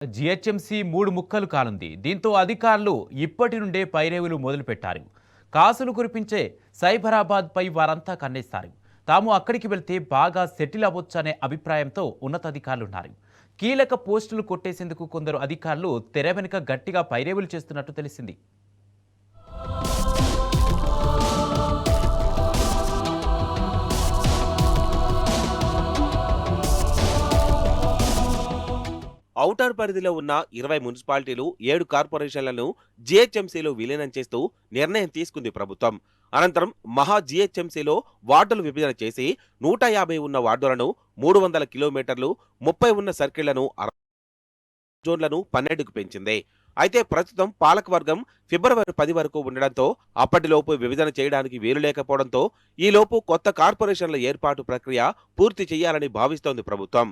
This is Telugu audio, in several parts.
జీహెచ్ఎంసీ 3 ముక్కలు కానుంది. దీంతో అధికారులు ఇప్పటి నుండే పైరేవులు మొదలుపెట్టారు. కాసులు కురిపించే సైబరాబాద్పై వారంతా కన్నేస్తారు. తాము అక్కడికి వెళ్తే బాగా సెటిల్ అవ్వొచ్చనే అభిప్రాయంతో ఉన్నతాధికారులున్నారు. కీలక పోస్టులు కొట్టేసేందుకు కొందరు అధికారులు తెర వెనుక గట్టిగా పైరేవులు చేస్తున్నట్టు తెలిసింది. ఔటర్ పరిధిలో ఉన్న 20 మున్సిపాలిటీలు 7 కార్పొరేషన్లను జీహెచ్ఎంసీలో విలీనం చేస్తూ నిర్ణయం తీసుకుంది ప్రభుత్వం. అనంతరం మహా జీహెచ్ఎంసీలో వార్డులు విభజన చేసి 150 ఉన్న వార్డులను 300 కిలోమీటర్లు, 30 ఉన్న సర్కిళ్లను జోన్లను 12కు పెంచింది. అయితే ప్రస్తుతం పాలకవర్గం ఫిబ్రవరి 10 వరకు ఉండడంతో అప్పటిలోపు విభజన చేయడానికి వీలు లేకపోవడంతో ఈలోపు కొత్త కార్పొరేషన్ల ఏర్పాటు ప్రక్రియ పూర్తి చేయాలని భావిస్తోంది ప్రభుత్వం.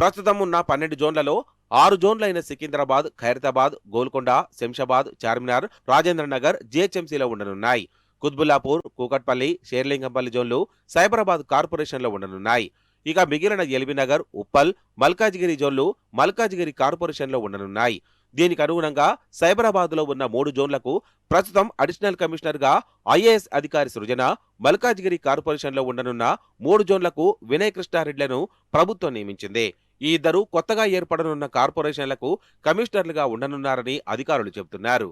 ప్రస్తుతం ఉన్న 12 జోన్లలో 6 జోన్లైన సికింద్రాబాద్, ఖైరతాబాద్, గోల్కొండ, శంషాబాద్, చార్మినార్, రాజేంద్రనగర్ జీహెచ్ఎంసీలో ఉండనున్నాయి. కుత్బుల్లాపూర్, కూకట్పల్లి, షేర్లింగంపల్లి జోన్లు సైబరాబాద్ కార్పొరేషన్లో ఉండనున్నాయి. ఇక మిగిలిన ఎల్బీనగర్, ఉప్పల్, మల్కాజిగిరి జోన్లు మల్కాజిగిరి కార్పొరేషన్లో ఉండనున్నాయి. దీనికి అనుగుణంగా సైబరాబాద్లో ఉన్న 3 జోన్లకు ప్రస్తుతం అడిషనల్ కమిషనర్ గా ఐఏఎస్ అధికారి సృజన, మల్కాజిగిరి కార్పొరేషన్లో ఉండనున్న 3 జోన్లకు వినయ్ కృష్ణారెడ్డిలను ప్రభుత్వం నియమించింది. ఈ ఇద్దరు కొత్తగా ఏర్పడనున్న కార్పొరేషన్లకు కమిషనర్లుగా ఉండనున్నారని అధికారులు చెబుతున్నారు.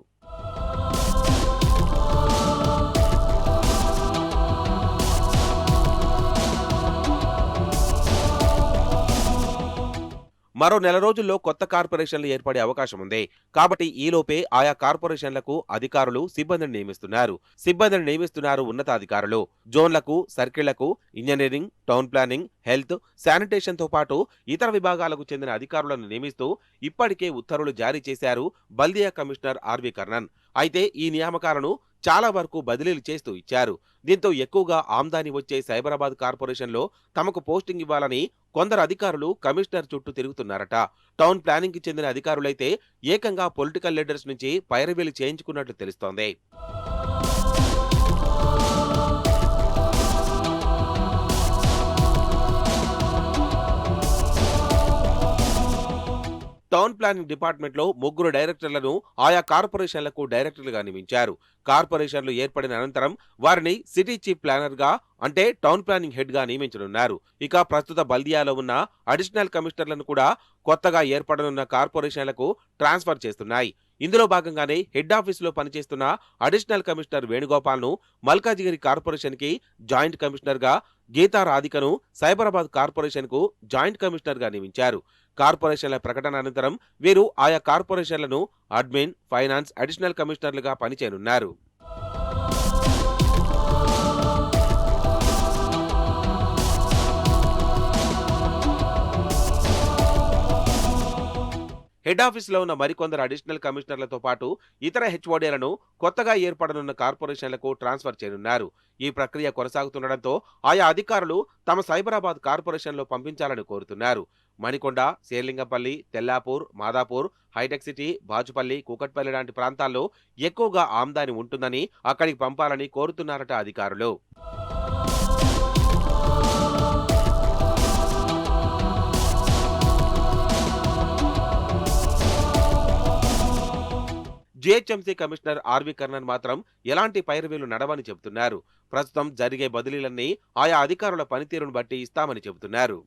మరో నెల రోజుల్లో కొత్త కార్పొరేషన్లు ఏర్పడే అవకాశం ఉంది. కాబట్టి ఈలోపే ఆయా కార్పొరేషన్లకు అధికారులు సిబ్బందిని నియమిస్తున్నారు ఉన్నతాధికారులు. జోన్లకు, సర్కిళ్లకు engineering, town planning, health, sanitation తో పాటు ఇతర విభాగాలకు చెందిన అధికారులను నియమిస్తూ ఇప్పటికే ఉత్తర్వులు జారీ చేశారు బల్దియా కమిషనర్ ఆర్వి కర్ణన్. అయితే ఈ నియామకాలను చాలా వరకు బదిలీలు చేస్తూ ఇచ్చారు. దీంతో ఎక్కువగా ఆమ్దాని వచ్చే సైబరాబాద్ కార్పొరేషన్లో తమకు పోస్టింగ్ ఇవ్వాలని కొందరు అధికారులు కమిషనర్ చుట్టూ తిరుగుతున్నారట. టౌన్ ప్లానింగ్ కి చెందిన అధికారులైతే ఏకంగా పొలిటికల్ లీడర్స్ నుంచి పైరవీలు చేయించుకున్నట్లు తెలుస్తోంది. టౌన్ ప్లానింగ్ డిపార్ట్మెంట్ లో 3 డైరెక్టర్లను ఆయా కార్పొరేషన్లకు డైరెక్టర్లుగా నియమించారు. కార్పొరేషన్లు ఏర్పడిన అనంతరం వారిని సిటీ చీఫ్ ప్లానర్ గా, అంటే టౌన్ ప్లానింగ్ హెడ్ గా నియమించనున్నారు. ఇక ప్రస్తుత బల్దియాలో ఉన్న అడిషనల్ కమిషనర్లను కూడా కొత్తగా ఏర్పడనున్న కార్పొరేషన్లకు ట్రాన్స్ఫర్ చేస్తున్నాయి. ఇందులో భాగంగానే హెడ్ ఆఫీసులో పనిచేస్తున్న అడిషనల్ కమిషనర్ వేణుగోపాల్ ను మల్కాజిగిరి కార్పొరేషన్ కి జాయింట్ కమిషనర్ గా, గీతా రాధికను సైబరాబాద్ కార్పొరేషన్ కు జాయింట్ కమిషనర్ గా నియమించారు. కార్పొరేషన్ల ప్రకటన అనంతరం వీరు ఆయా కార్పొరేషన్లను అడ్మిన్, ఫైనాన్స్ అడిషనల్ కమిషనర్లుగా పనిచేయనున్నారు. హెడ్ ఆఫీసులో ఉన్న మరికొందరు అడిషనల్ కమిషనర్లతో పాటు ఇతర హెచ్ఓడీలను కొత్తగా ఏర్పడనున్న కార్పొరేషన్లకు ట్రాన్స్ఫర్ చేయనున్నారు. ఈ ప్రక్రియ కొనసాగుతుండటంతో ఆయా అధికారులు తమ సైబరాబాద్ కార్పొరేషన్లో పంపించాలని కోరుతున్నారు. మణికొండ, శేర్లింగంపల్లి, తెల్లాపూర్, మాదాపూర్, హైటెక్ సిటీ, బాచుపల్లి, కూకట్పల్లి లాంటి ప్రాంతాల్లో ఎక్కువగా ఆమ్దాని ఉంటుందని అక్కడికి పంపాలని కోరుతున్నారట అధికారులు. జీహెచ్ఎంసీ కమిషనర్ ఆర్వి కర్ణన్ మాత్రం ఎలాంటి పైరవీలు నడవని చెబుతున్నారు. ప్రస్తుతం జరిగే బదిలీలన్నీ ఆయా అధికారుల పనితీరును బట్టి ఇస్తామని చెబుతున్నారు.